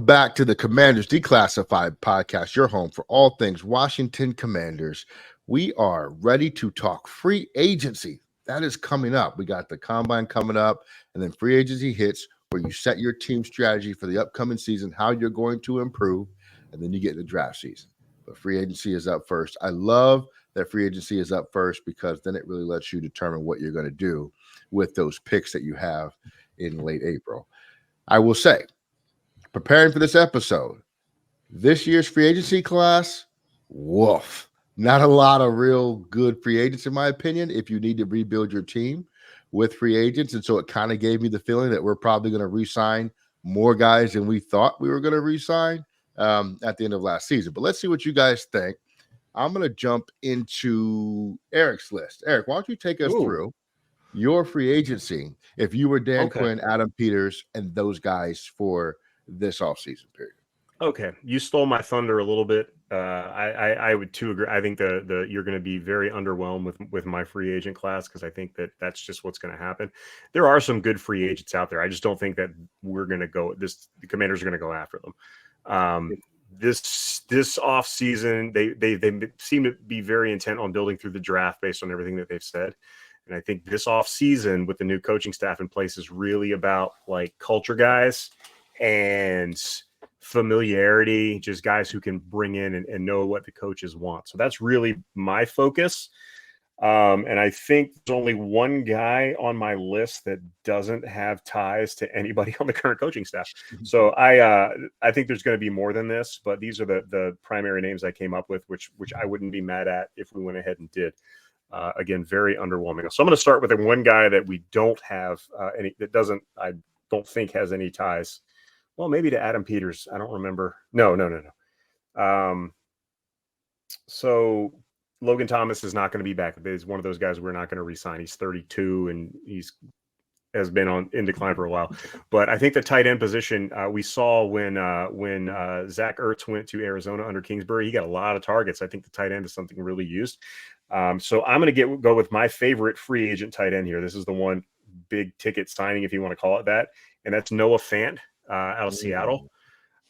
Welcome back to the Commanders Declassified podcast, your home for all things Washington Commanders. We are ready to talk free agency. That is coming up. We got the combine coming up, and then free agency hits where you set your team strategy for the upcoming season, how you're going to improve, and then you get the draft season. But free agency is up first. I love that free agency is up first because then it really lets you determine what you're going to do with those picks that you have in late April. I will say, preparing for this episode, this year's free agency class, woof. Not a lot of real good free agents, in my opinion, if you need to rebuild your team with free agents. And so it kind of gave me the feeling that we're probably going to re-sign more guys than we thought we were going to re-sign at the end of last season. But let's see what you guys think. I'm going to jump into Eric's list. Eric, why don't you take us through your free agency if you were Dan Quinn, Adam Peters, and those guys for this offseason period? Okay, you stole my thunder a little bit. I would too agree. I think the you're going to be very underwhelmed with my free agent class because I think that's just what's going to happen. There are some good free agents out there. I just don't think that we're going to go. The Commanders are going to go after them. This off season, they seem to be very intent on building through the draft based on everything that they've said. And I think this off season with the new coaching staff in place is really about like culture guys and familiarity, just guys who can bring in and know what the coaches want. So that's really my focus. And I think there's only one guy on my list that doesn't have ties to anybody on the current coaching staff. So I think there's going to be more than this, but these are the primary names I came up with, which I wouldn't be mad at if we went ahead and did. Again, very underwhelming. So I'm going to start with the one guy that we don't have I don't think has any ties. Well, maybe to Adam Peters. I don't remember. No. So Logan Thomas is not going to be back. He's one of those guys we're not going to re-sign. He's 32 and has been in decline for a while. But I think the tight end position we saw when Zach Ertz went to Arizona under Kingsbury, he got a lot of targets. I think the tight end is something really used. So I'm going to go with my favorite free agent tight end here. This is the one big ticket signing, if you want to call it that, and that's Noah Fant. Out of Seattle.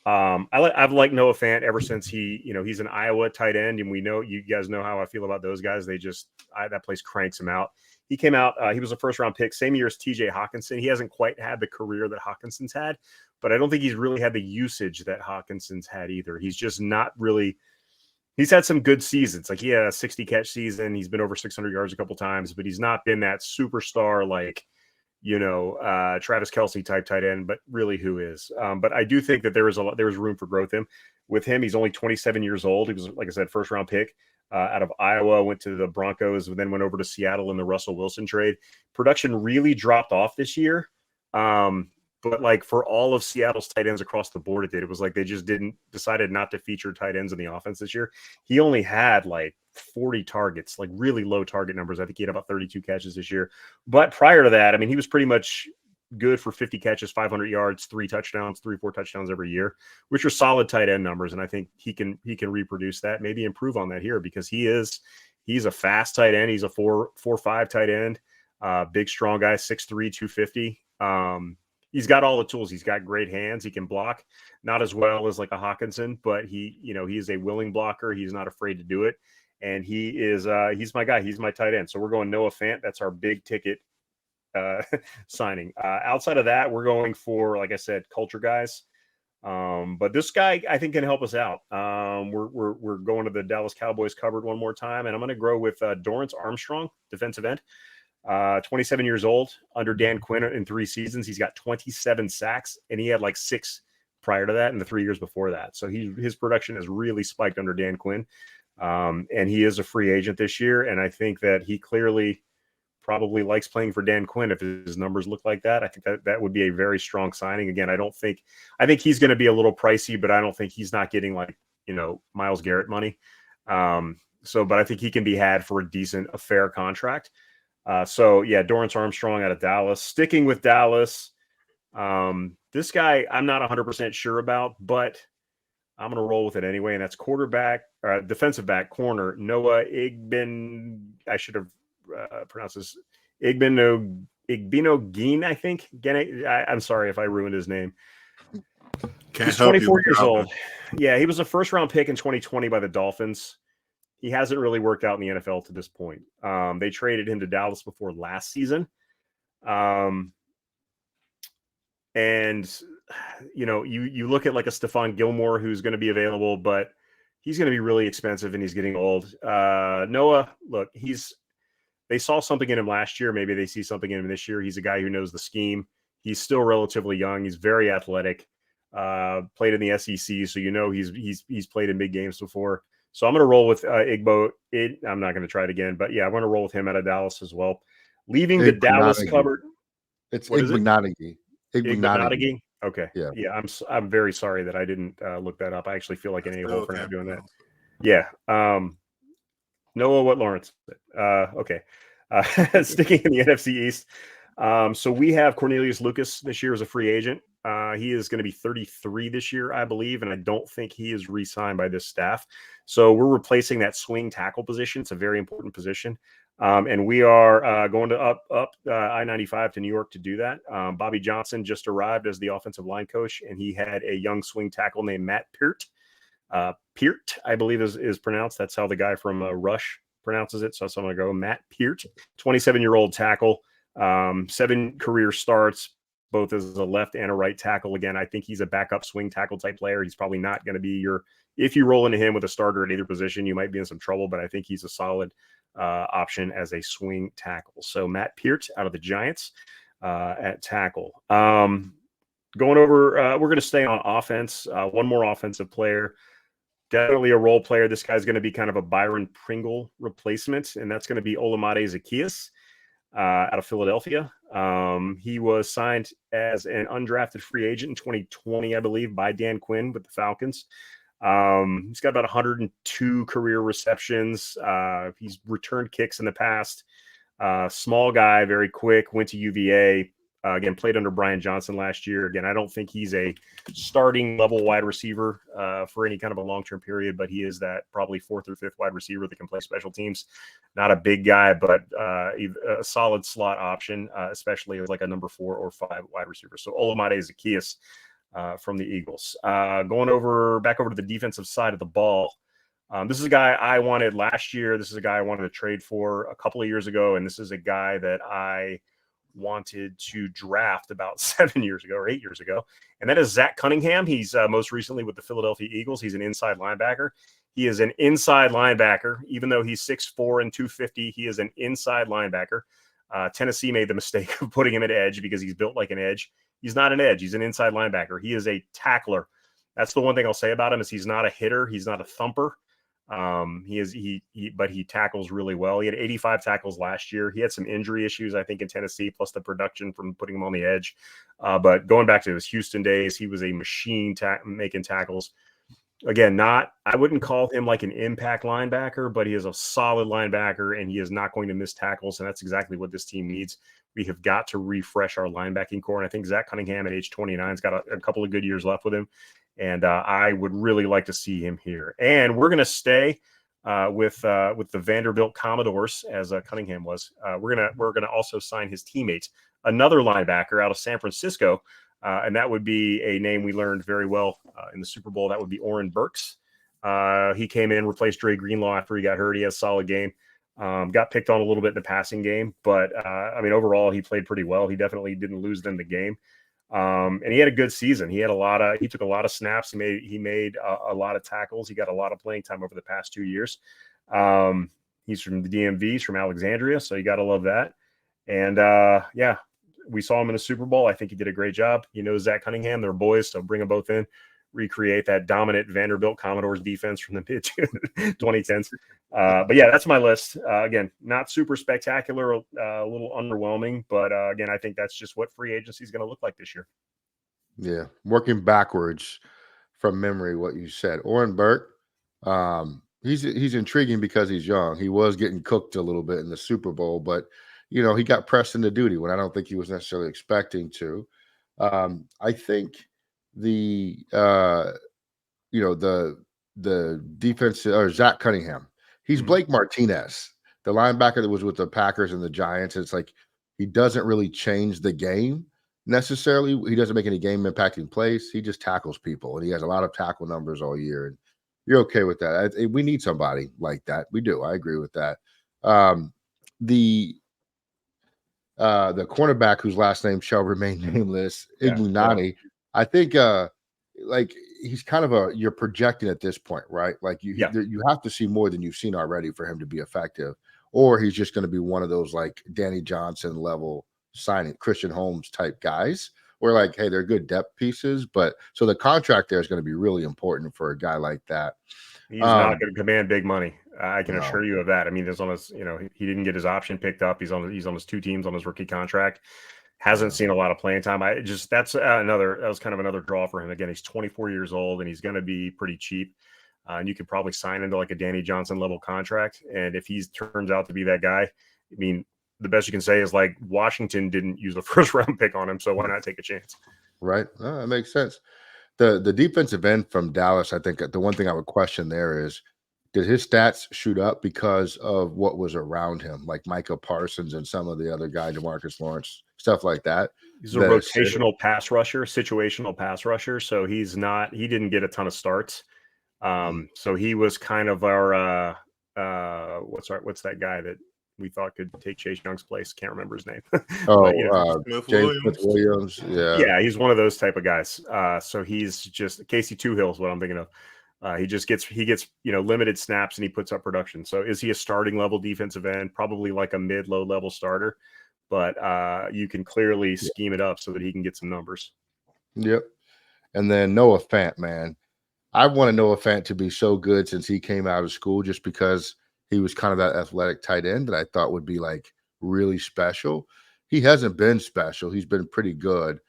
I've liked Noah Fant ever since he's an Iowa tight end, and you guys know how I feel about those guys. That place cranks him out. He came out, he was a first round pick, same year as TJ Hawkinson. He hasn't quite had the career that Hawkinson's had, but I don't think he's really had the usage that Hawkinson's had either. He's just not really. He's had some good seasons. Like he had a 60 catch season. He's been over 600 yards a couple times, but he's not been that superstar like Travis Kelce type tight end, but really who is. But I do think that there was room for growth with him. He's only 27 years old. He was, like I said, first round pick out of Iowa, went to the Broncos, then went over to Seattle in the Russell Wilson trade. Production really dropped off this year. But like for all of Seattle's tight ends across the board, it was like they just decided not to feature tight ends in the offense this year. He only had like 40 targets, like really low target numbers. I think he had about 32 catches this year. But prior to that, I mean, he was pretty much good for 50 catches, 500 yards, 3 touchdowns, 3-4 touchdowns every year, which are solid tight end numbers. And I think he can reproduce that, maybe improve on that here because he's a fast tight end. He's a 4.5 tight end, big, strong guy, 6'3", 250. He's got all the tools. He's got great hands. He can block, not as well as like a Hawkinson, but he is a willing blocker. He's not afraid to do it. And he's my guy. He's my tight end. So we're going Noah Fant. That's our big ticket signing. Outside of that, we're going for, like I said, culture guys. But this guy, I think, can help us out. We're going to the Dallas Cowboys cupboard one more time, and I'm going to go with Dorrance Armstrong, defensive end. 27 years old, under Dan Quinn in 3 seasons. He's got 27 sacks, and he had like 6 prior to that in the 3 years before that. So his production has really spiked under Dan Quinn. And he is a free agent this year. And I think that he clearly probably likes playing for Dan Quinn if his numbers look like that. I think that would be a very strong signing. Again, I think he's going to be a little pricey, but I don't think he's not getting like, Myles Garrett money. But I think he can be had for a fair contract. Dorrance Armstrong out of Dallas. Sticking with Dallas, this guy I'm not 100% sure about, but I'm going to roll with it anyway, and that's defensive back corner Noah Igbinoghene. I should have pronounced this Igbinoghene, I think. I'm sorry if I ruined his name. He's 24 years old. Yeah, he was a first-round pick in 2020 by the Dolphins. He hasn't really worked out in the NFL to this point. They traded him to Dallas before last season. And you look at like a Stephon Gilmore who's going to be available, but he's going to be really expensive and he's getting old. Noah, look, they saw something in him last year. Maybe they see something in him this year. He's a guy who knows the scheme. He's still relatively young. He's very athletic. Played in the SEC, so he's played in big games before. So I'm going to roll with Igbo. I'm not going to try it again, but yeah, I'm going to roll with him out of Dallas as well. Leaving the Dallas cupboard. It's Igbenogany. Igbenogany. Okay. Yeah. I'm very sorry that I didn't look that up. I actually feel like an a-hole for not doing that. Yeah. Noah, what Lawrence? Okay. Sticking in the NFC East. So we have Cornelius Lucas this year as a free agent. He is going to be 33 this year, I believe, and I don't think he is re-signed by this staff. So we're replacing that swing tackle position. It's a very important position. And we are going to up I-95 to New York to do that. Bobby Johnson just arrived as the offensive line coach, and he had a young swing tackle named Matt Peart. Peart, I believe is pronounced. That's how the guy from Rush pronounces it. So I'm going to go Matt Peart, 27-year-old tackle, 7 career starts, both as a left and a right tackle. Again, I think he's a backup swing tackle type player. He's probably not going to be if you roll into him with a starter at either position, you might be in some trouble, but I think he's a solid option as a swing tackle. So Matt Peart out of the Giants at tackle. Going over, we're going to stay on offense. One more offensive player, definitely a role player. This guy's going to be kind of a Byron Pringle replacement, and that's going to be Olamide Zaccheaus out of Philadelphia. He was signed as an undrafted free agent in 2020, I believe, by Dan Quinn with the Falcons. He's got about 102 career receptions. He's returned kicks in the past. Small guy, very quick, went to UVA. Again, played under Brian Johnson last year. Again, I don't think he's a starting level wide receiver for any kind of a long-term period, but he is that probably 4th or 5th wide receiver that can play special teams. Not a big guy, but a solid slot option, especially as like a number 4 or 5 wide receiver. So Olamide Zaccheaus from the Eagles. Going back over to the defensive side of the ball. This is a guy I wanted last year. This is a guy I wanted to trade for a couple of years ago, and this is a guy that I wanted to draft about 7 years ago or 8 years ago, and that is Zach Cunningham. He's most recently with the Philadelphia Eagles. He's an inside linebacker. He is an inside linebacker. Even though he's 6'4" and 250, he is an inside linebacker. Tennessee made the mistake of putting him at edge because he's built like an edge. He's not an edge. He's an inside linebacker. He is a tackler. That's the one thing I'll say about him is he's not a hitter. He's not a thumper. But he tackles really well. He had 85 tackles last year. He had some injury issues, I think, in Tennessee, plus the production from putting him on the edge. But going back to his Houston days, he was a machine making tackles. Again, I wouldn't call him like an impact linebacker, but he is a solid linebacker and he is not going to miss tackles. And that's exactly what this team needs. We have got to refresh our linebacking core. And I think Zach Cunningham at age 29 has got a couple of good years left with him. And I would really like to see him here. And we're going to stay with the Vanderbilt Commodores, as Cunningham was. We're gonna also sign his teammate, another linebacker out of San Francisco, and that would be a name we learned very well in the Super Bowl. That would be Oren Burks. He came in, replaced Dre Greenlaw after he got hurt. He has a solid game. Got picked on a little bit in the passing game, but overall he played pretty well. He definitely didn't lose them the game. And he had a good season. He took a lot of snaps. He made a lot of tackles. He got a lot of playing time over the past 2 years. He's from the DMV. He's from Alexandria. So you got to love that. And we saw him in the Super Bowl. I think he did a great job. He knows Zach Cunningham. They're boys. So bring them both in, recreate that dominant Vanderbilt Commodores defense from the mid 2010s. But yeah, that's my list. Again, not super spectacular, a little underwhelming, but again, I think that's just what free agency is going to look like this year. Yeah, working backwards from memory, what you said, Oren Burke, he's intriguing because he's young. He was getting cooked a little bit in the Super Bowl, but he got pressed into duty when I don't think he was necessarily expecting to. I think the defense, or Zach Cunningham, he's Blake Martinez, the linebacker that was with the Packers and the Giants. It's like he doesn't really change the game, necessarily. He doesn't make any game impacting plays. He just tackles people, and he has a lot of tackle numbers all year. And you're okay with that. We need somebody like that. We do. I agree with that. Um, the the cornerback whose last name shall remain nameless, Yeah, yeah. Ignani. I think like he's kind of you're projecting at this point, right? Like Yeah. you have to see more than you've seen already for him to be effective, or he's just going to be one of those like Danny Johnson level signing, Christian Holmes type guys. Where like, hey, they're good depth pieces, but so the contract there is going to be really important for a guy like that. He's not Um, going to command big money. I can no, assure you of that. I mean, there's on his, he didn't get his option picked up. He's on his 2 teams on his rookie contract. Hasn't yeah, seen a lot of playing time. That was kind of another draw for him. Again, he's 24 years old and he's going to be pretty cheap. And you could probably sign into like a Danny Johnson level contract. And if he turns out to be that guy, I mean, the best you can say is like Washington didn't use a first round pick on him, so why not take a chance? right. That makes sense. The defensive end from Dallas, I think the one thing I would question there is, did his stats shoot up because of what was around him, like Micah Parsons and some of the other guys, DeMarcus Lawrence, stuff like that? He's a That assist, rotational pass rusher, situational pass rusher. So he didn't get a ton of starts. mm, So he was kind of our what's that guy that we thought could take Chase Young's place? Can't remember his name, but Smith James Smith Williams. Williams, yeah, yeah, he's one of those type of guys. So he's just Casey Two Hills, what I'm thinking of. He gets limited snaps and he puts up production. So is he a starting level defensive end? Probably like a mid low level starter, but you can clearly yeah, scheme it up so that he can get some numbers. yep. And then Noah Fant, man, I wanted Noah Fant to be so good since he came out of school, just because he was kind of that athletic tight end that I thought would be like really special. He hasn't been special. He's been pretty good.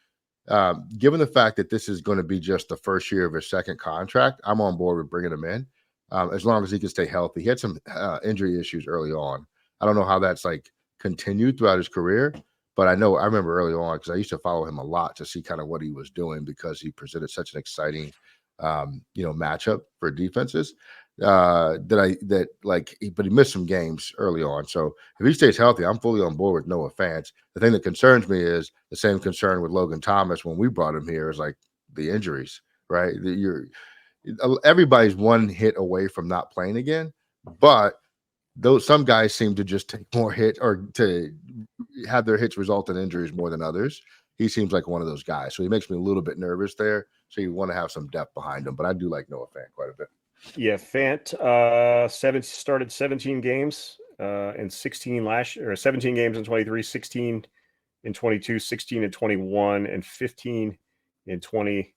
Given the fact that this is going to be just the first year of his second contract, I'm on board with bringing him in, as long as he can stay healthy. He had some injury issues early on. I don't know how that's like continued throughout his career, but I remember early on because I used to follow him a lot to see kind of what he was doing because he presented such an exciting, matchup for defenses. But he missed some games early on. So if he stays healthy, I'm fully on board with Noah Fant. The thing that concerns me is the same concern with Logan Thomas when we brought him here, is like the injuries, right? Everybody's one hit away from not playing again, but some guys seem to just take more hit or to have their hits result in injuries more than others. He seems like one of those guys, so he makes me a little bit nervous there. So you want to have some depth behind him, but I do like Noah Fant quite a bit. Yeah, Fant started 17 games and 16 last year, or 17 games in 23, 16 in 22, 16 in 21, and 15 in 20.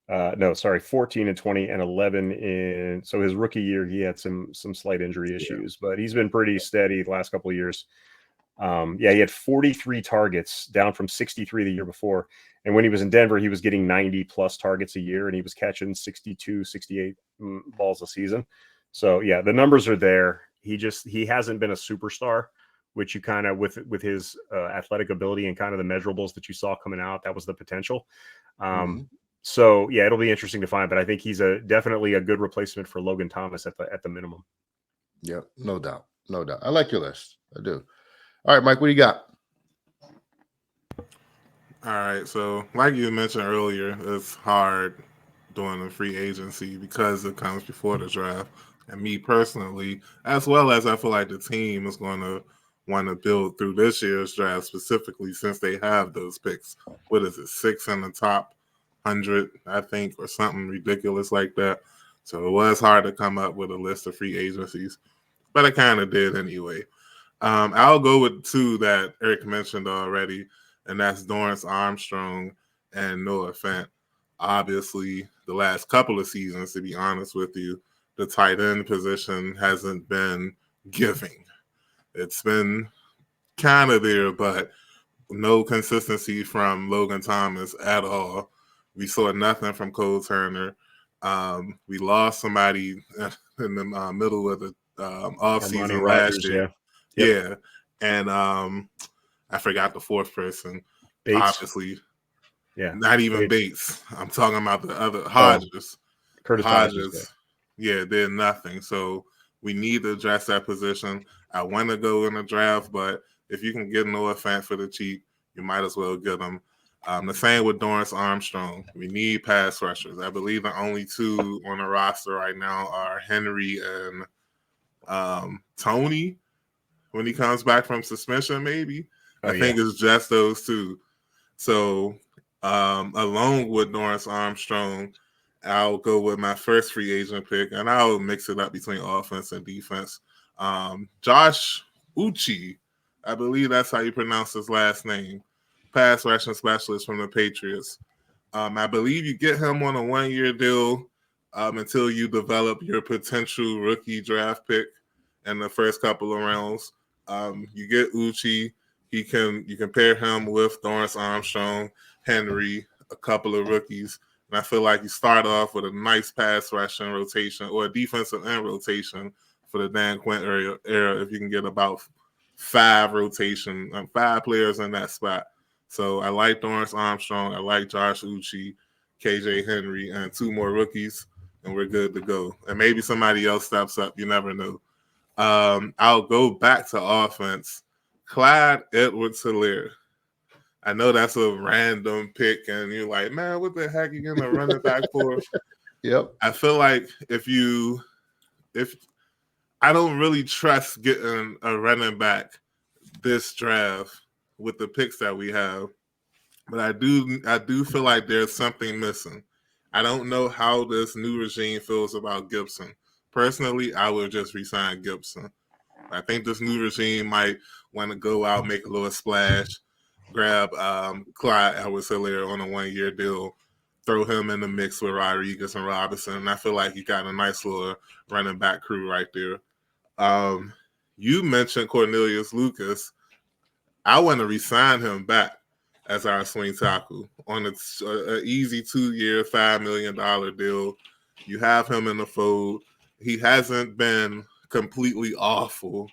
No, sorry, 14 and 20 and 11 in. So his rookie year, he had some slight injury issues, but he's been pretty steady the last couple of years. He had 43 targets, down from 63 the year before. And when he was in Denver, he was getting 90 plus targets a year and he was catching 62, 68 balls a season. So yeah, the numbers are there. He hasn't been a superstar, which you kind of, with his athletic ability and kind of the measurables that you saw coming out, that was the potential. So yeah, it'll be interesting to find, but I think he's definitely a good replacement for Logan Thomas at the minimum. Yeah, no doubt. No doubt. I like your list. I do. All right, Mike, what do you got? All right, so like you mentioned earlier, it's hard doing a free agency because it comes before the draft. And me personally, as well as I feel like the team is going to want to build through this year's draft specifically, since they have those picks. What is it, 6 in the top 100, I think, or something ridiculous like that. So it was hard to come up with a list of free agencies, but I kind of did anyway. I'll go with two that Eric mentioned already, and that's Dorrance Armstrong and Noah Fant. Obviously, the last couple of seasons, to be honest with you, the tight end position hasn't been giving. It's been kind of there, but no consistency from Logan Thomas at all. We saw nothing from Cole Turner. We lost somebody in the middle of the Armani offseason last Rogers, year. yeah. Yep. Yeah. And I forgot the fourth person. Bates. Obviously. Yeah. Not even Bates. I'm talking about the other Hodges. Curtis Hodges. Yeah, did nothing. So we need to address that position. I want to go in the draft, but if you can get Noah Fant for the cheap, you might as well get him. The same with Dorrance Armstrong. We need pass rushers. I believe the only two on the roster right now are Henry and Tony when he comes back from suspension, maybe. I think it's just those two. So along with Dorrance Armstrong, I'll go with my first free agent pick, and I'll mix it up between offense and defense. Josh Uche, I believe that's how you pronounce his last name, pass rushing specialist from the Patriots. I believe you get him on a 1-year deal until you develop your potential rookie draft pick in the first couple of rounds. You get Uche. You can pair him with Dorrance Armstrong, Henry, a couple of rookies. And I feel like you start off with a nice pass rushing rotation or a defensive end rotation for the Dan Quinn era if you can get about 5 players in that spot. So I like Dorrance Armstrong. I like Josh Uche, KJ Henry, and 2 more rookies, and we're good to go. And maybe somebody else steps up. You never know. I'll go back to offense. Clyde Edwards-Helaire. I know that's a random pick, and you're like, man, what the heck are you gonna run it back for? Yep. I feel like if I don't really trust getting a running back this draft with the picks that we have, but I do feel like there's something missing. I don't know how this new regime feels about Gibson. Personally, I would just resign Gibson. I think this new regime might want to go out, make a little splash, grab Clyde Edwards-Helaire on a 1-year deal, throw him in the mix with Rodriguez and Robinson. And I feel like you got a nice little running back crew right there. You mentioned Cornelius Lucas. I want to re-sign him back as our swing tackle on an easy 2-year, $5 million deal. You have him in the fold. He hasn't been completely awful.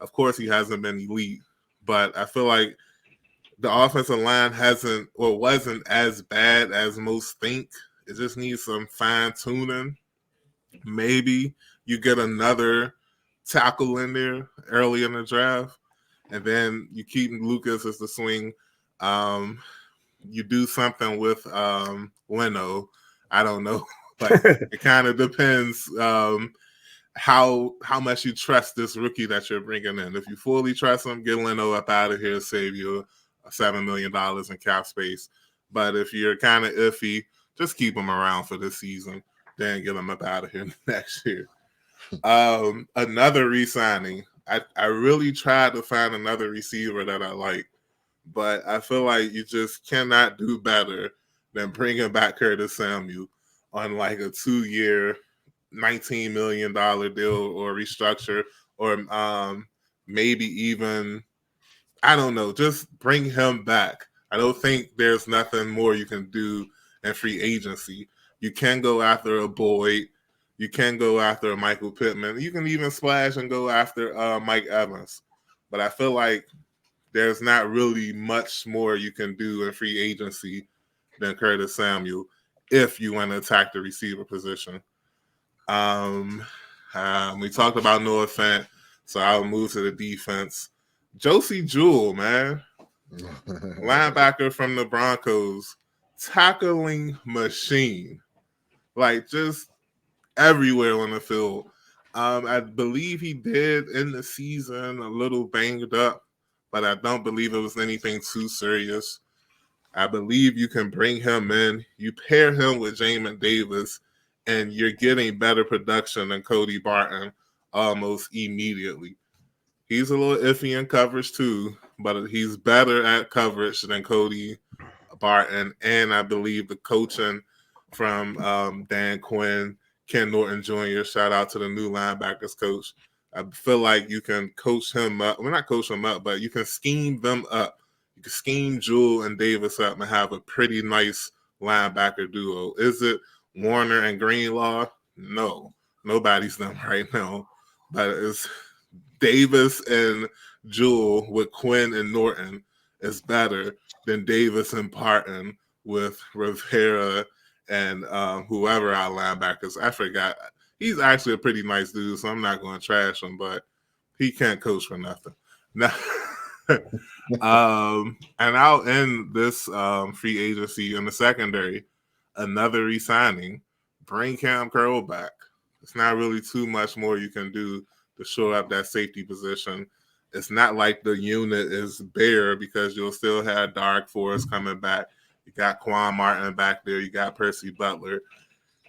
Of course, he hasn't been elite, but I feel like the offensive line wasn't as bad as most think. It just needs some fine tuning. Maybe you get another tackle in there early in the draft, and then you keep Lucas as the swing. You do something with Leno. I don't know, but it kind of depends how much you trust this rookie that you're bringing in. If you fully trust him, get Leno up out of here, save you $7 million in cap space. But if you're kind of iffy, just keep him around for this season, then get him up out of here next year. Another re-signing. I really tried to find another receiver that I like, but I feel like you just cannot do better than bringing back Curtis Samuel on like a 2-year, $19 million deal or restructure, or maybe even, I don't know, just bring him back. I don't think there's nothing more you can do in free agency. You can go after a Boyd. You can go after a Michael Pittman. You can even splash and go after Mike Evans. But I feel like there's not really much more you can do in free agency than Curtis Samuel if you want to attack the receiver position. We talked about Noah Fant, so I'll move to the defense. Josey Jewell, man. Linebacker from the Broncos. Tackling machine. Like, just everywhere on the field. I believe he did end the season a little banged up, but I don't believe it was anything too serious. I believe you can bring him in. You pair him with Jamin Davis, and you're getting better production than Cody Barton almost immediately. He's a little iffy in coverage too, but he's better at coverage than Cody Barton. And I believe the coaching from Dan Quinn, Ken Norton Jr., shout out to the new linebackers coach. I feel like you can coach him up. Well, not coach him up, but you can scheme them up. You can scheme Jewell and Davis up and have a pretty nice linebacker duo. Is it Warner and Greenlaw? No. Nobody's them right now. But it's Davis and Jewell with Quinn and Norton is better than Davis and Barton with Rivera and whoever our linebackers. I forgot. He's actually a pretty nice dude, so I'm not going to trash him, but he can't coach for nothing. And I'll end this free agency in the secondary. Another re-signing. Bring Cam Curl back. It's not really too much more you can do to shore up that safety position. It's not like the unit is bare because you'll still have Dark Forest coming back. You got Quan Martin back there. You got Percy Butler.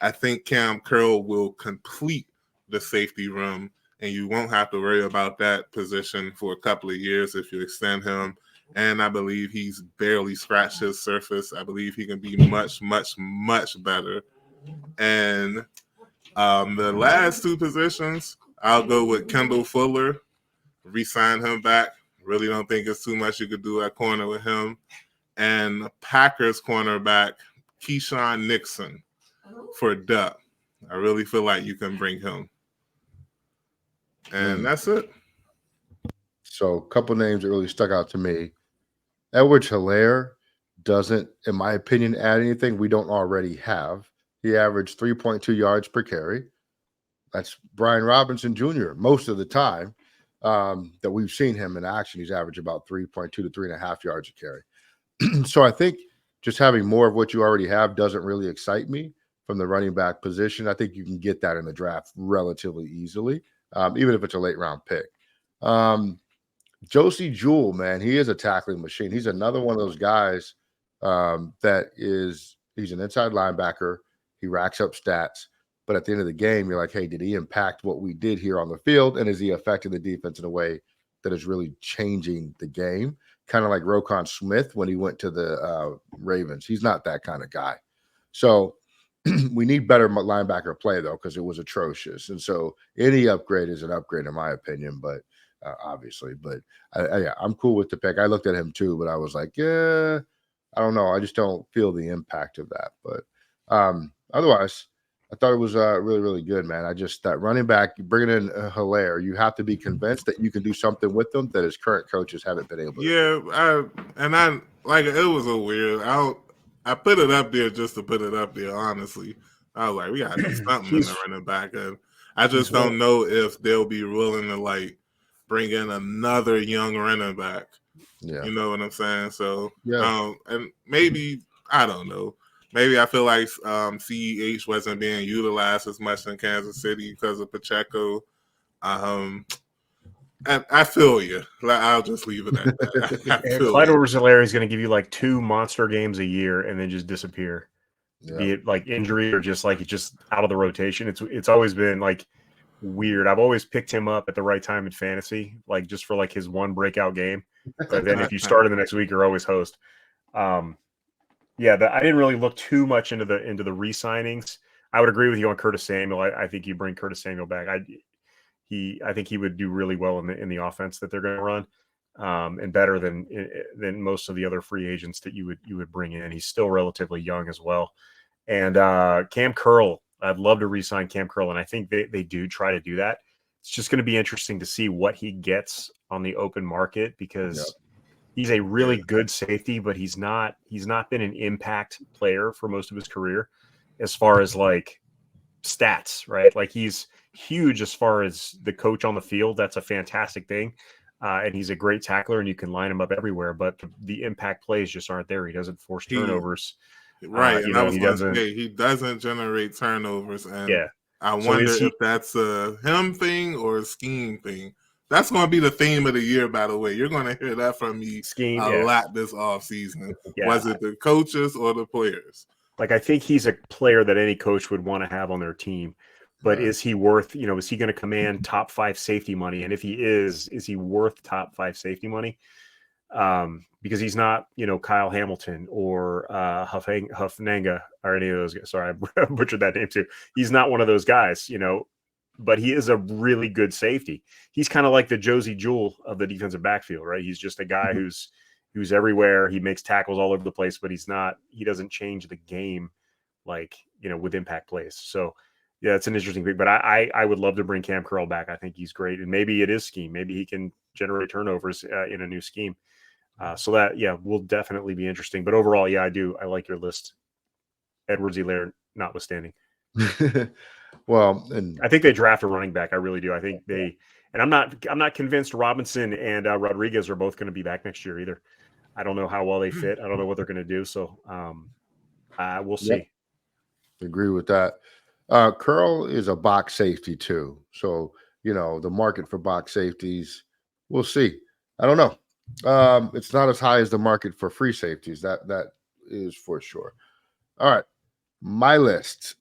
I think Cam Curl will complete the safety room, and you won't have to worry about that position for a couple of years if you extend him. And I believe he's barely scratched his surface. I believe he can be much, much, much better. And the last two positions, I'll go with Kendall Fuller. Re-sign him back. Really don't think it's too much you could do at corner with him. And Packers cornerback, Keyshawn Nixon for Duck. I really feel like you can bring him. And that's it. So a couple names that really stuck out to me. Edwards-Helaire doesn't, in my opinion, add anything we don't already have. He averaged 3.2 yards per carry. That's Brian Robinson Jr. most of the time that we've seen him in action. He's averaged about 3.2 to 3.5 yards a carry. So I think just having more of what you already have doesn't really excite me from the running back position. I think you can get that in the draft relatively easily, even if it's a late round pick. Josie Jewell, man, he is a tackling machine. He's another one of those guys he's an inside linebacker. He racks up stats. But at the end of the game, you're like, hey, did he impact what we did here on the field? And is he affecting the defense in a way that is really changing the game? Kind of like Roquan Smith when he went to the Ravens. He's not that kind of guy. So we need better linebacker play, though, because it was atrocious. And so any upgrade is an upgrade, in my opinion, but obviously. But I'm cool with the pick. I looked at him, too, but I was like, yeah, I don't know. I just don't feel the impact of that. But otherwise, I thought it was really, really good, man. That running back, bringing in Helaire, you have to be convinced that you can do something with them that his current coaches haven't been able to. Yeah, it was a weird. I put it up there just to put it up there. Honestly, I was like, we gotta do something in the running back, and I just don't know if they'll be willing to bring in another young running back. Yeah, you know what I'm saying. So yeah, and maybe I don't know. Maybe I feel like CEH wasn't being utilized as much in Kansas City because of Pacheco. I feel you. I'll just leave it at that. Clyde Edwards-Helaire is going to give you 2 monster games a year and then just disappear. Yeah. Be it injury or just it's just out of the rotation. It's always been weird. I've always picked him up at the right time in fantasy, just for his one breakout game. But then if you start in the next week, you're always host. I didn't really look too much into the re-signings. I would agree with you on Curtis Samuel. I think you bring Curtis Samuel back. I think he would do really well in the offense that they're going to run, and better than most of the other free agents that you would bring in. He's still relatively young as well. And Cam Curl, I'd love to re-sign Cam Curl, and I think they do try to do that. It's just going to be interesting to see what he gets on the open market because he's a really good safety, but he's not been an impact player for most of his career as far as stats, right? He's huge as far as the coach on the field. That's a fantastic thing. And he's a great tackler and you can line him up everywhere, but the impact plays just aren't there. He doesn't force turnovers. Right. And I was going to say, he doesn't generate turnovers. And I wonder if that's a him thing or a scheme thing. That's going to be the theme of the year, by the way. You're going to hear that from me a lot this offseason. Yeah. Was it the coaches or the players? I think he's a player that any coach would want to have on their team. But is he worth, is he going to command top 5 safety money? And if he is he worth top 5 safety money? Because he's not, Kyle Hamilton or Hufanga or any of those guys. Sorry, I butchered that name too. He's not one of those guys, but he is a really good safety. He's kind of like the Josie Jewell of the defensive backfield, right? He's just a guy who's everywhere. He makes tackles all over the place, but he doesn't change the game with impact plays. So yeah, it's an interesting thing, but I would love to bring Cam Curl back. I think he's great. And maybe it is scheme. Maybe he can generate turnovers in a new scheme. So that, will definitely be interesting. But overall, I like your list. Edwards-Helaire notwithstanding. Well, and I think they draft a running back. I really do. I think And I'm not convinced Robinson and Rodriguez are both going to be back next year either. I don't know how well they fit. I don't know what they're going to do. So we'll see. Yep. Agree with that. Curl is a box safety too. So, the market for box safeties, we'll see. I don't know. It's not as high as the market for free safeties. That is for sure. All right. My list.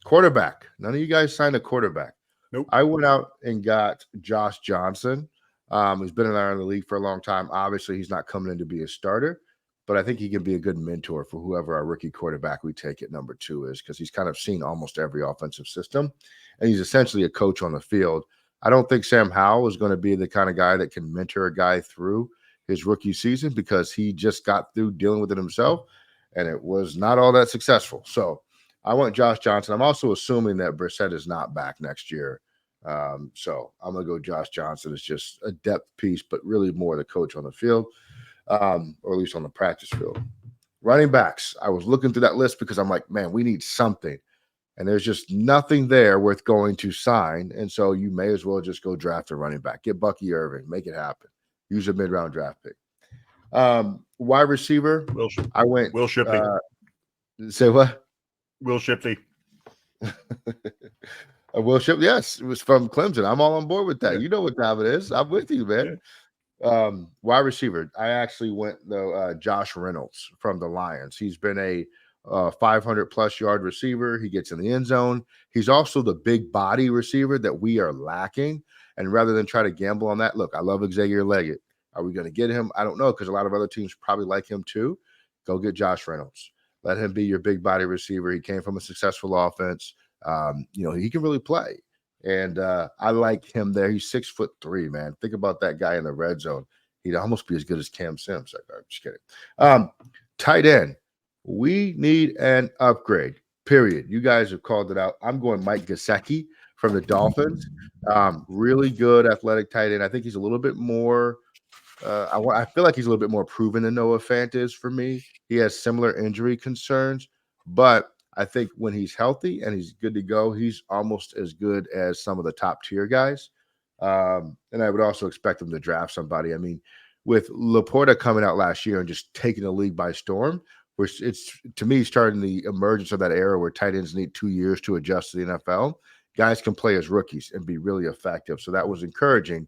Quarterback. None of you guys signed a quarterback. Nope. I went out and got Josh Johnson. He's been around the league for a long time. Obviously, he's not coming in to be a starter, but I think he can be a good mentor for whoever our rookie quarterback we take at number 2 is, because he's kind of seen almost every offensive system, and he's essentially a coach on the field. I don't think Sam Howell is going to be the kind of guy that can mentor a guy through his rookie season, because he just got through dealing with it himself, and it was not all that successful. So I want Josh Johnson. I'm also assuming that Brissett is not back next year. So I'm going to go Josh Johnson as just a depth piece, but really more the coach on the field, or at least on the practice field. Running backs. I was looking through that list because I'm like, man, we need something. And there's just nothing there worth going to sign. And so you may as well just go draft a running back. Get Bucky Irving. Make it happen. Use a mid-round draft pick. Wide receiver. I went. Will Shipley. Say what? Will Shipley. Will Shipley. Yes, it was from Clemson. I'm all on board with that. Yeah. You know what time it is. I'm with you, man. Yeah. Wide receiver. I actually went Josh Reynolds from the Lions. He's been a 500-plus yard receiver. He gets in the end zone. He's also the big body receiver that we are lacking. And rather than try to gamble on that, look, I love Xavier Leggett. Are we going to get him? I don't know, because a lot of other teams probably like him too. Go get Josh Reynolds. Let him be your big body receiver. He came from a successful offense. He can really play. And I like him there. He's 6'3", man. Think about that guy in the red zone. He'd almost be as good as Cam Sims. I'm just kidding. Tight end. We need an upgrade, period. You guys have called it out. I'm going Mike Gesicki from the Dolphins. Really good athletic tight end. I think he's a little bit more I feel like he's a little bit more proven than Noah Fant is for me. He has similar injury concerns, but I think when he's healthy and he's good to go, he's almost as good as some of the top tier guys. And I would also expect him to draft somebody. I mean, with Laporta coming out last year and just taking the league by storm, which it's, to me, starting the emergence of that era where tight ends need 2 years to adjust to the NFL. Guys can play as rookies and be really effective. So that was encouraging,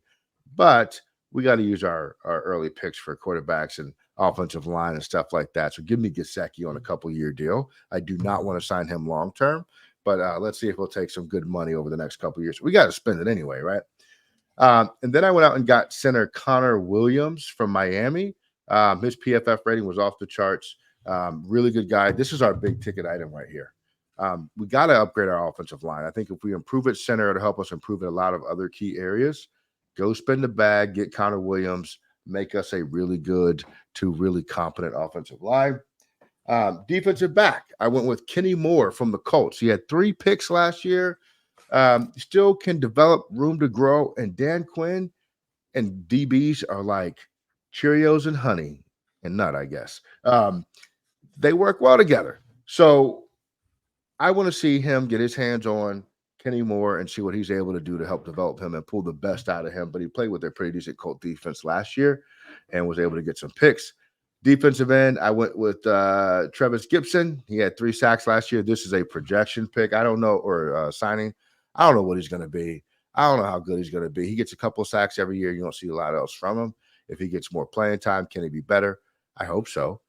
but we got to use our early picks for quarterbacks and offensive line and stuff like that. So give me Gesicki on a couple-year deal. I do not want to sign him long-term, but let's see if we'll take some good money over the next couple of years. We got to spend it anyway, right? And then I went out and got center Connor Williams from Miami. His PFF rating was off the charts. Really good guy. This is our big ticket item right here. We got to upgrade our offensive line. I think if we improve at center, it'll help us improve in a lot of other key areas. Go spend the bag, get Connor Williams, make us a really good to really competent offensive line. Defensive back, I went with Kenny Moore from the Colts. He had 3 picks last year. Still can develop, room to grow. And Dan Quinn and DBs are like Cheerios and honey and nut, I guess. They work well together. So I want to see him get his hands on Kenny Moore and see what he's able to do to help develop him and pull the best out of him. But he played with a pretty decent Colt defense last year and was able to get some picks. Defensive end, I went with Trevis Gibson. He had 3 sacks last year. This is a projection pick. I don't know, or signing. I don't know what he's going to be. I don't know how good he's going to be. He gets a couple of sacks every year. You don't see a lot else from him. If he gets more playing time, can he be better? I hope so.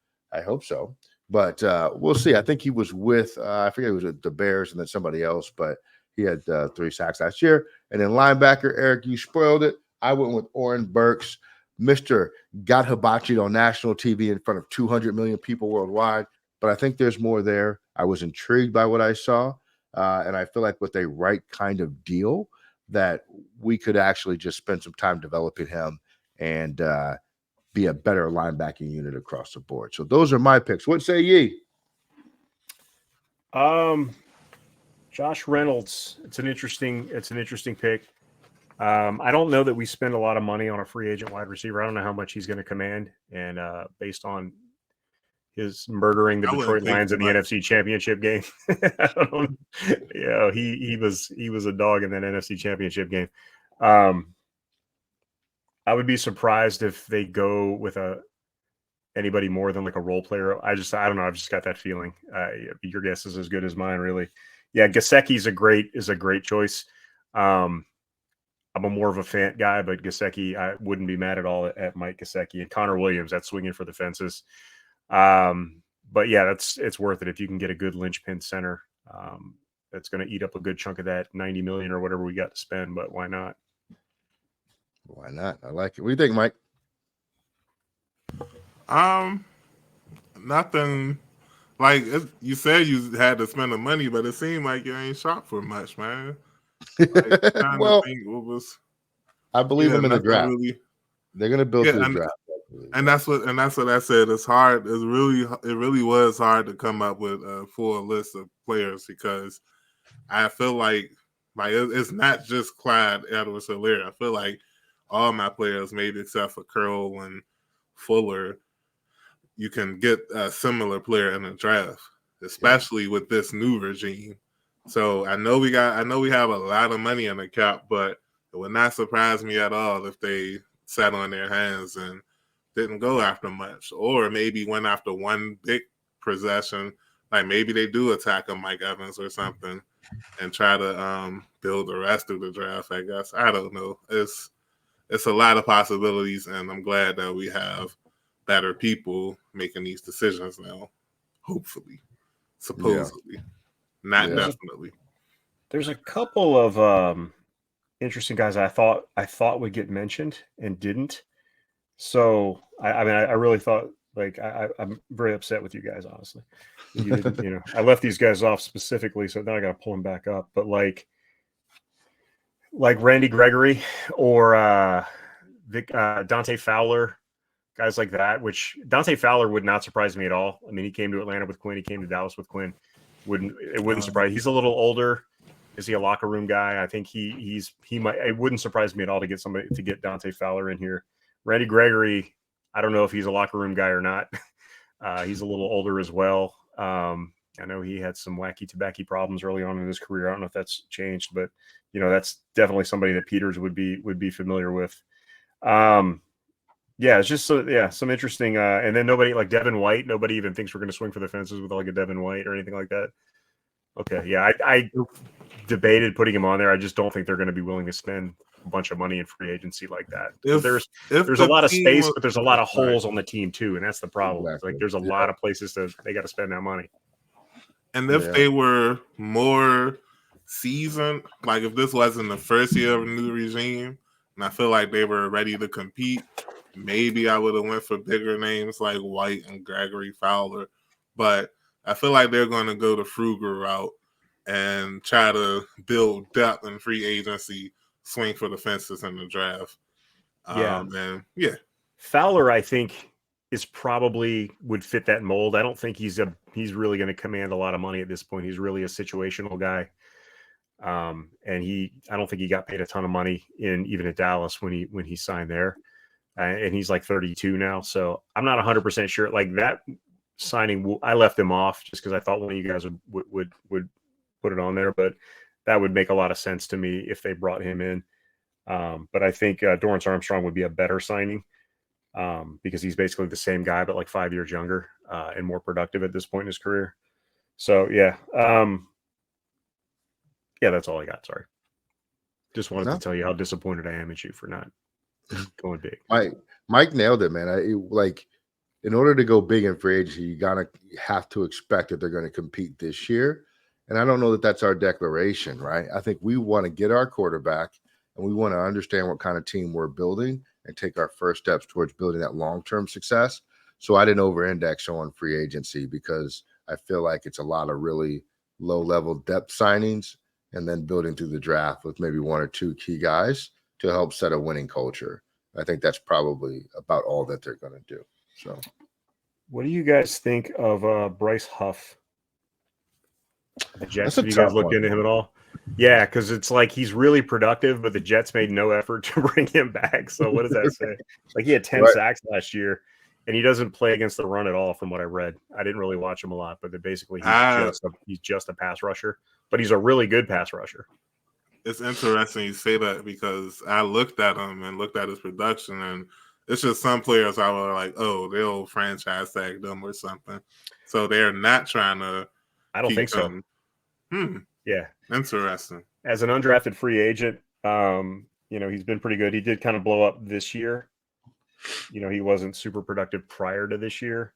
But we'll see. I think he was with, I forget, it was the Bears and then somebody else, but he had 3 sacks last year. And then linebacker, Eric, you spoiled it. I went with Oren Burks. Mr. got hibachied on national TV in front of 200 million people worldwide. But I think there's more there. I was intrigued by what I saw. And I feel like with a right kind of deal that we could actually just spend some time developing him and be a better linebacking unit across the board. So those are my picks. What say ye? Josh Reynolds. It's an interesting pick. I don't know that we spend a lot of money on a free agent wide receiver. I don't know how much he's going to command, and based on his murdering the Detroit Lions in the NFC Championship game, I don't know. Yeah, he was a dog in that NFC Championship game. I would be surprised if they go with anybody more than like a role player. I don't know. I've just got that feeling. Your guess is as good as mine, really. Yeah, Gesicki is a great choice. I'm a more of a Fant guy, but Gesicki, I wouldn't be mad at all at Mike Gesicki and Connor Williams. That's swinging for the fences. But yeah, it's worth it if you can get a good linchpin center. That's going to eat up a good chunk of that 90 million or whatever we got to spend. But why not? Why not? I like it. What do you think, Mike? Nothing. Like you said, you had to spend the money, but it seemed like you ain't shop for much, man. Like, Well, think what was, I believe them in the draft. really, They're going to build through the draft. and that's what I said. It's hard. It really was hard to come up with a full list of players because I feel like it's not just Clyde Edwards-Helaire. I feel like all my players, maybe except for Curl and Fuller, you can get a similar player in the draft, especially with this new regime. So I know we have a lot of money in the cap, but it would not surprise me at all if they sat on their hands and didn't go after much, or maybe went after one big possession, like maybe they do attack a Mike Evans or something, and try to build the rest of the draft. I guess I don't know. It's a lot of possibilities, and I'm glad that we have better people making these decisions now. Hopefully, supposedly, not definitely. There's a couple of interesting guys I thought would get mentioned and didn't. So I mean, I really thought, like, I'm very upset with you guys, honestly. You didn't, I left these guys off specifically, so now I got to pull them back up. But like Randy Gregory or Dante Fowler, guys like that. Which Dante Fowler would not surprise me at all. I mean, he came to Atlanta with Quinn. He came to Dallas with Quinn. It wouldn't surprise. He's a little older. Is he a locker room guy? I think he might. It wouldn't surprise me at all to get Dante Fowler in here. Randy Gregory, I don't know if he's a locker room guy or not. He's a little older as well. I know he had some wacky tobacco problems early on in his career. I don't know if that's changed, but that's definitely somebody that Peters would be familiar with. It's just some interesting. And then nobody like Devin White. Nobody even thinks we're going to swing for the fences with like a Devin White or anything like that. Okay, yeah, I debated putting him on there. I just don't think they're going to be willing to spend a bunch of money in free agency like that. There's a lot of space, but there's a lot of holes on the team too, and that's the problem. Exactly. Like there's a lot of places they got to spend that money. And if they were more seasoned, like if this wasn't the first year of a new regime, and I feel like they were ready to compete, maybe I would have went for bigger names like White and Gregory Fowler. But I feel like they're going to go the frugal route and try to build depth in free agency, swing for the fences in the draft. Fowler, I think, is probably would fit that mold. I don't think he's really going to command a lot of money at this point. He's really a situational guy. And I don't think he got paid a ton of money even at Dallas when he signed there. And he's like 32 now. So I'm not 100% sure. Like that signing, I left him off just because I thought one of you guys would put it on there, but that would make a lot of sense to me if they brought him in. But I think Dorrance Armstrong would be a better signing because he's basically the same guy, but like 5 years younger and more productive at this point in his career. So that's all I got. Sorry. Just wanted to tell you how disappointed I am at you for not going big. Mike nailed it, man. In order to go big in free agency, you have to expect that they're going to compete this year. And I don't know that that's our declaration, right? I think we want to get our quarterback and we want to understand what kind of team we're building and take our first steps towards building that long-term success. So I didn't over-index on free agency because I feel like it's a lot of really low-level depth signings and then building through the draft with maybe one or two key guys to help set a winning culture. I think that's probably about all that they're going to do. So, what do you guys think of Bryce Huff? The Jets, have you guys looked into him at all? Yeah, because it's like he's really productive, but the Jets made no effort to bring him back. So what does that say? Like he had 10 sacks last year, and he doesn't play against the run at all, from what I read. I didn't really watch him a lot, but basically he's just a pass rusher. But he's a really good pass rusher. It's interesting you say that because I looked at him and looked at his production, and it's just some players I was like, oh, they'll franchise tag them or something. So they're not trying to I don't keep think so. them. Yeah. Interesting. As an undrafted free agent, he's been pretty good. He did kind of blow up this year. He wasn't super productive prior to this year,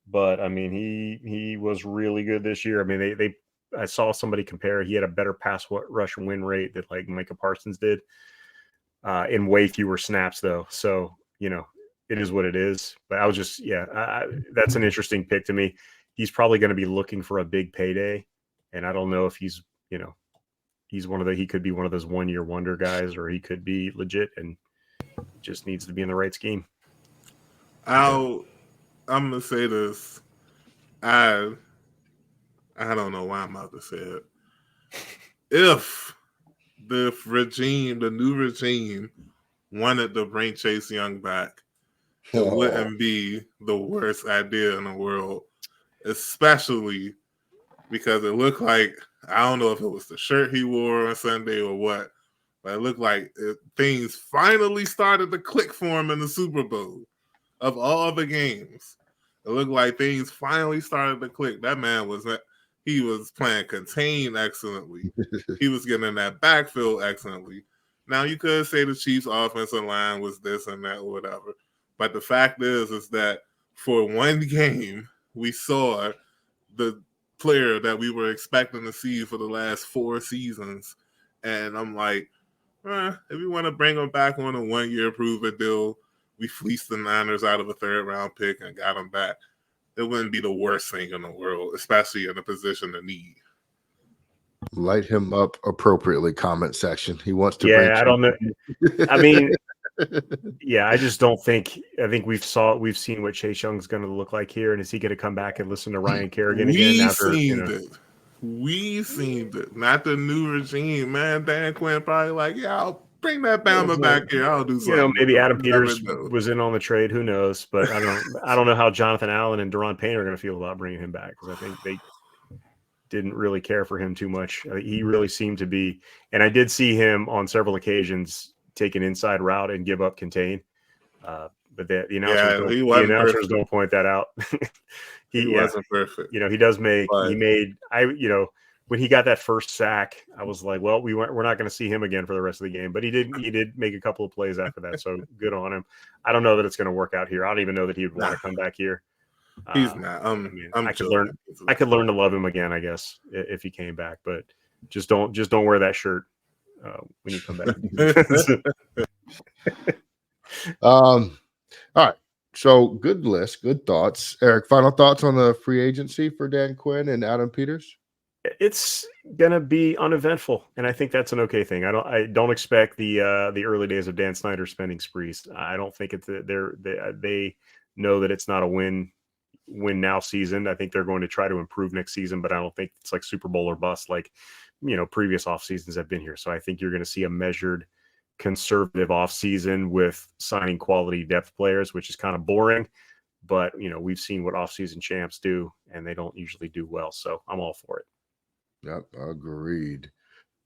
but I mean, he was really good this year. I mean, I saw somebody compare. He had a better pass rush win rate that like Micah Parsons did, in way fewer snaps though. So it is what it is. But I was just that's an interesting pick to me. He's probably going to be looking for a big payday, and I don't know if he's he could be one of those 1 year wonder guys, or he could be legit and just needs to be in the right scheme. I'm gonna say this. I don't know why I'm about to say it. If the new regime, wanted to bring Chase Young back, it wouldn't be the worst idea in the world, especially because it looked like, I don't know if it was the shirt he wore on Sunday or what, but it looked like things finally started to click for him in the Super Bowl. Of all the games, it looked like things finally started to click. That man was playing contained excellently. He was getting in that backfield excellently. Now, you could say the Chiefs' offensive line was this and that or whatever, but the fact is that for one game, we saw the player that we were expecting to see for the last 4 seasons, and I'm like, if we want to bring him back on a 1 year prove-it deal, we fleeced the Niners out of a 3rd round pick and got him back. It wouldn't be the worst thing in the world, especially in a position of need. Light him up appropriately. Comment section. He wants to. Yeah, I don't know. I mean, yeah, I just don't think. I think we've seen what Chase Young's going to look like here, and is he going to come back and listen to Ryan Kerrigan again? We seen it. Not the new regime, man. Dan Quinn probably like, yeah, I'll bring that Bama back here. I'll do something. Maybe Adam Peters was in on the trade. Who knows? But I don't know how Jonathan Allen and Daron Payne are going to feel about bringing him back, because I think they didn't really care for him too much. He really seemed to be, and I did see him on several occasions take an inside route and give up contain. But the announcers don't point that out. he wasn't perfect. He does make. He made. When he got that first sack, I was like, well, we're not going to see him again for the rest of the game. But he did make a couple of plays after that, so good on him. I don't know that it's going to work out here. I don't even know that he would want to come back here. He's not. I could learn to love him again, I guess, if he came back. But just don't wear that shirt when you come back. All right. So good list, good thoughts. Eric, final thoughts on the free agency for Dan Quinn and Adam Peters? It's gonna be uneventful, and I think that's an okay thing. I don't expect the early days of Dan Snyder spending sprees. I don't think they know that it's not a win now season. I think they're going to try to improve next season, but I don't think it's like Super Bowl or bust like previous off seasons have been here. So I think you're going to see a measured, conservative off season with signing quality depth players, which is kind of boring. But we've seen what off season champs do, and they don't usually do well. So I'm all for it. Yep, agreed.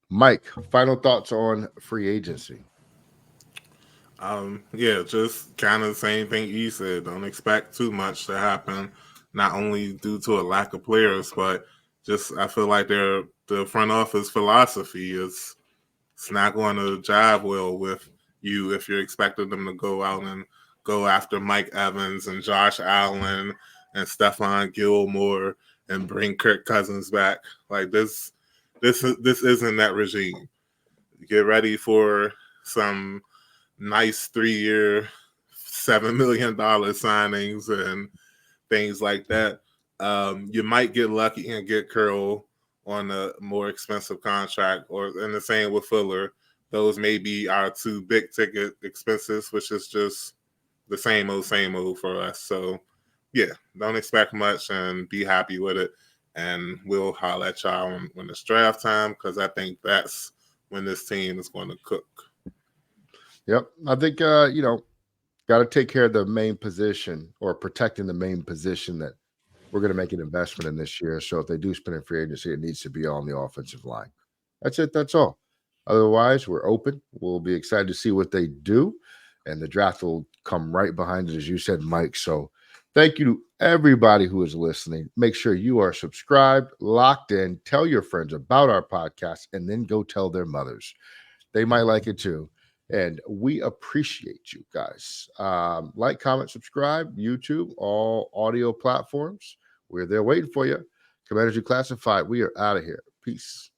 Mike, final thoughts on free agency? Just kind of the same thing you said. Don't expect too much to happen, not only due to a lack of players, but just I feel like the front office philosophy is it's not going to jive well with you if you're expecting them to go out and go after Mike Evans and Josh Allen and Stephon Gilmore and bring Kirk Cousins back. Like this isn't that regime. Get ready for some nice 3-year, $7 million signings and things like that. You might get lucky and get Curl on a more expensive contract, and the same with Fuller. Those may be our 2 big ticket expenses, which is just the same old for us. So yeah, don't expect much and be happy with it. And we'll holler at y'all when it's draft time, because I think that's when this team is going to cook. Yep. I think, got to take care of the main position, or protecting the main position that we're going to make an investment in this year. So if they do spend in free agency, it needs to be on the offensive line. That's it. That's all. Otherwise, we're open. We'll be excited to see what they do, and the draft will come right behind it, as you said, Mike. So thank you to everybody who is listening. Make sure you are subscribed, locked in, tell your friends about our podcast, and then go tell their mothers. They might like it too. And we appreciate you guys. Like, comment, subscribe, YouTube, all audio platforms. We're there waiting for you. Commanders Declassified. We are out of here. Peace.